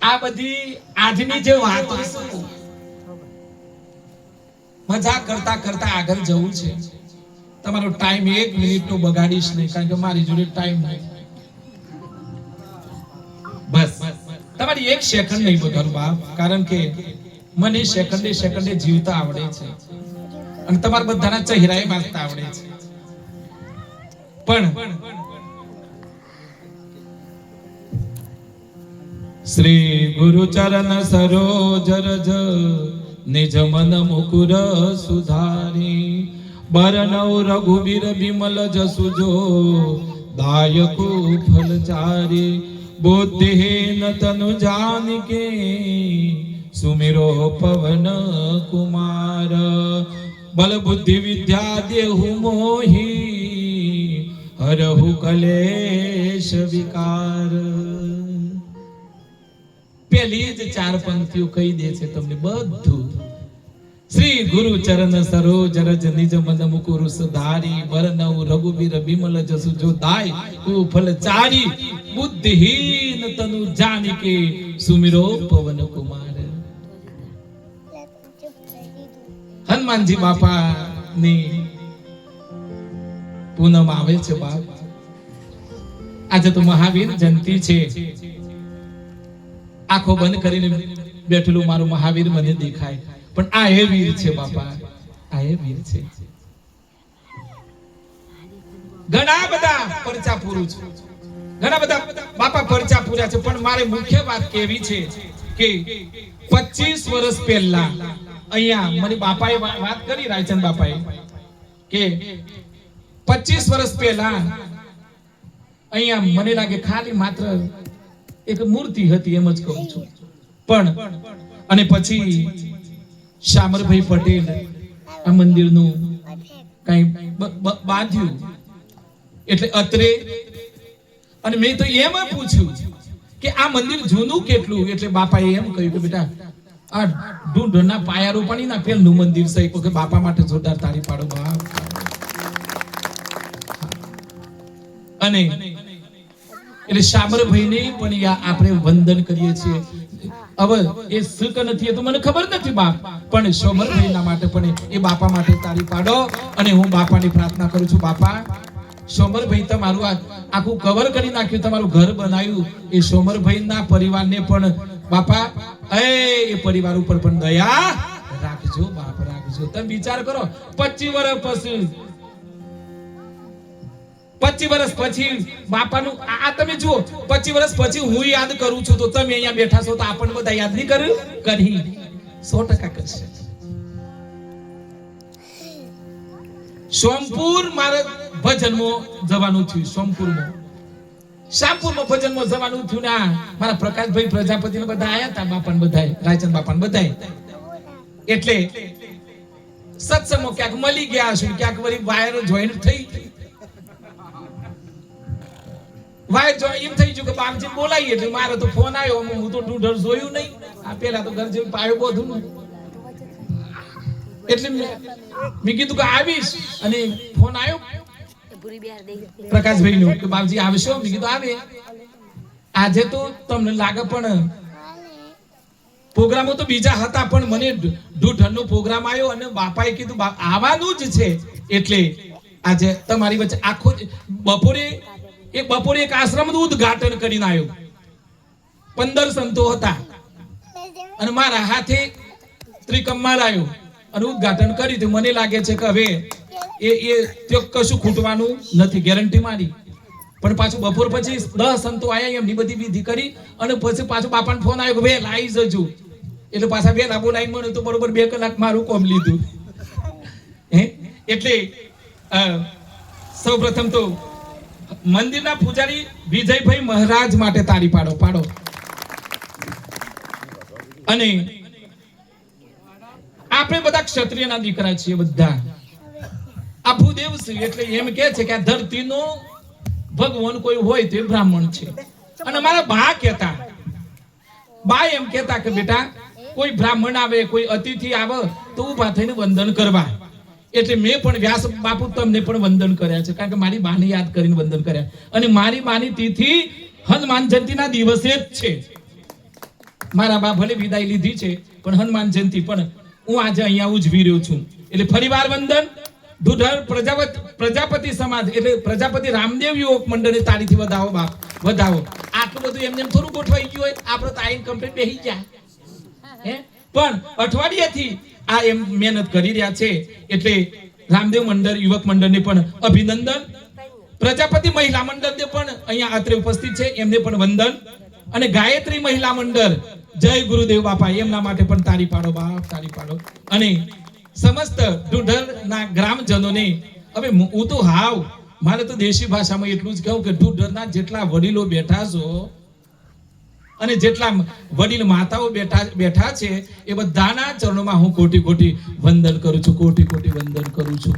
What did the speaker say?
આ બધી આજની જે વાતો છે મજાક કરતા કરતા આગળ જવું છે. તમારો ટાઈમ 1 મિનિટનો બગાડીશ નહીં, કારણ કે મારી જોડે ટાઈમ નહીં. બસ તમારી 1 સેકન્ડ નહીં બગાડું બાપ, કારણ કે મને સેકન્ડે સેકન્ડે જીવતા આવડે છે અને તમારા બધાના ચહેરાએ વાંચતા આવડે છે. પણ શ્રી ગુરુ ચરણ સરોજ રજ નિજ મન મુકુર સુધારી બરનૌ રઘુબીર બિમલ જસુ જો દાયકો ફલચારી बुद्धिहीन तनु जानिके सुमिरो पवन कुमार बल बुद्धि विद्या देहु मोहि हरहु कलेश विकार. પહેલી જ 4 પંક્તિઓ કહી દે છે તમને બધું. શ્રી ગુરુ ચરણ સરોજ રજ નિજ મન મુકુર સુધારી બરનૌ રઘુબીર બિમલ જસુ જો દાય કો ફલચારી बुद्धिहीन तनु जानिके सुमिरो पवन कुमार. हनुमानजी बापा ની પૂનમ આવે છે બાપ. આજે તો મહાવીર જયંતી છે. આંખો બંધ કરીને બેઠેલું મારું મહાવીર મને દેખાય, પણ આ એ વીર છે બાપા, આ એ વીર છે. ઘણા બધા પરચા પૂરું છે, ઘણા બધા બાપા પરચા પૂર્યા છે, પણ મારે મુખ્ય વાત કેવી છે કે 25 વર્ષ પહેલા અહીંયા મને બાપાએ વાત કરી, રાયચંદ બાપાએ, કે 25 વર્ષ પહેલા અહીંયા મને લાગે ખાલી માત્ર એક મૂર્તિ હતી, એમ જ કહું છું. પણ અને પછી શામરભાઈ પટેલ આ મંદિરનું કઈ બાંધ્યું, એટલે અત્રે. અને મેં તો એમ પૂછ્યું કે આ મંદિર જૂનું કેટલું, એટલે બાપાએ એમ કહ્યું કે બેટા આ ઢૂંઢના પાયા રોપણીના પહેલનું મંદિર છે. કે બાપા માટે જોરદાર તાળી પાડો બાપ. અને એટલે શામરભાઈને પણ આપણે વંદન કરીએ છીએ. હવે એ સુખ નથી એ તો મને ખબર નથી બાપ, પણ શામરભાઈના માટે પણ એ બાપા માટે તાળી પાડો. અને હું બાપાની પ્રાર્થના કરું છું, બાપા સોમરભાઈ તમારું આખું કવર કરી નાખ્યું, તમારું ઘર બનાવ્યું, એ સોમરભાઈના પરિવારને પણ બાપા એ પરિવાર ઉપર પણ દયા રાખજો બાપ, રાખજો. તમે વિચાર કરો 25 વર્ષ પછી બાપાનું આ તમે જુઓ, 25 વર્ષ પછી હું યાદ કરું છું, તો તમે અહીંયા બેઠા છો તો આપણને બધા યાદ નહીં કરી 100% કરશે. સોમપુર મારે ભજનમાં જવાનું થયું, સોમપુરમાં શામપુરમાં ભજનમાં જવાનું થયું ને મારા પ્રકાશભાઈ પ્રજાપતિ ને બધા આયા હતા, બાપાને બધાય, રાયચંદ બાપાને બધાય. એટલે સત્સંગમાં ક્યાંક મળી ગયા છું, ક્યાંક વળી વાયર જોઈન્ટ થઈ, વાયર જોઈન્ટ એમ થઈ ગયું કે બાપજી બોલાવીએ, એટલે મારો તો ફોન આવ્યો, હું તો ઢૂંઢર જોયું નહીં. આ પેલા તો ઘર જેવું પાયો બધું, એટલે મેં કીધું કે આવીશ, અને ફોન આવ્યો પ્રકાશભાઈ નો કે બાપજી આવશો. મેં કીધું આવે. આજે તો તમને લાગે પણ પ્રોગ્રામો તો બીજા હતા, પણ મને ઢૂંઢરનો પ્રોગ્રામ આવ્યો અને બાપાએ કીધું આવવાનું જ છે, એટલે આજે તમારી વચ્ચે આખો બપોરે એક આશ્રમનું ઉદ્ઘાટન કરીને આવ્યો. 15 સંતો હતા અને મારા હાથે ત્રિકમ મારાયો અને ઉદ્ઘાટન કર્યું. તો મને લાગે છે કે હવે એ કશું ખૂટવાનું નથી, ગેરંટી મારી. પણ પાછું બપોર પછી 10 સંતો આયા, એમની બધી વિધિ કરી અને પછી પાછું બાપાને ફોન આવ્યો કે વેલા આવી જજો. એટલે પાછા વેલા બોલાવી મને તો બરોબર 2 કલાક મારું કોમ લીધું. એટલે સૌપ્રથમ તો મંદિરના પૂજારી વિજયભાઈ મહારાજ માટે તાળી પાડો. અને આપણે બધા ક્ષત્રિયના દીકરા છીએ, બધા આ ભૂદેવ છે, એટલે એમ કે છે કે આ ધરતીનો ભગવાન કોઈ હોય તો બ્રાહ્મણ છે. અને મારા બા એમ કહેતા કે બેટા કોઈ બ્રાહ્મણ આવે, કોઈ અતિથિ આવે તો ઊભા થઈને વંદન કરવા. એટલે મેં પણ વ્યાસ બાપુ તમને પણ વંદન કર્યા છે, કારણ કે મારી બાને યાદ કરીને વંદન કર્યા. અને મારી બાની તિથિ હનુમાન જયંતિના દિવસે જ છે. મારા બા ભલે વિદાય લીધી છે પણ હનુમાન જયંતિ પણ હું આજે અહીંયા ઉજવી રહ્યો છું. એટલે ફરીવાર વંદન. ઢુઢર પ્રજાપતિ સમાજ એટલે પ્રજાપતિ રામદેવ યુવક મંડળની તાળીથી વધાવો બાપ, વધાવો. આટલું બધું એમને એમ થોડું ગોઠવાઈ ગયું હોય, આપણે તો આઈન કમ્પ્લીટ બેસી ગયા હે, પણ અઠવાડિયાથી આ એમ મહેનત કરી રહ્યા છે. એટલે રામદેવ મંડળ યુવક મંડળને પણ અભિનંદન. પ્રજાપતિ મહિલા મંડળને પણ અહીંયા અત્રે ઉપસ્થિત છે, એમને પણ વંદન. અને ગાયત્રી મહિલા મંડળ જય ગુરુદેવ બાપા, એમના માટે પણ તાળી પાડો બાપ, તાળી પાડો. અને સમસ્ત ઢુઢરના ગ્રામજનોને હવે હું તો મારે તો દેશી ભાષામાં એટલું જ કહું કે ઢુઢરના જેટલા વડીલો બેઠા છો અને જેટલા વડીલ માતાઓ બેઠા છે એ બધાના ચરણોમાં હું કોટી કોટી વંદન કરું છું, કોટી કોટી વંદન કરું છું.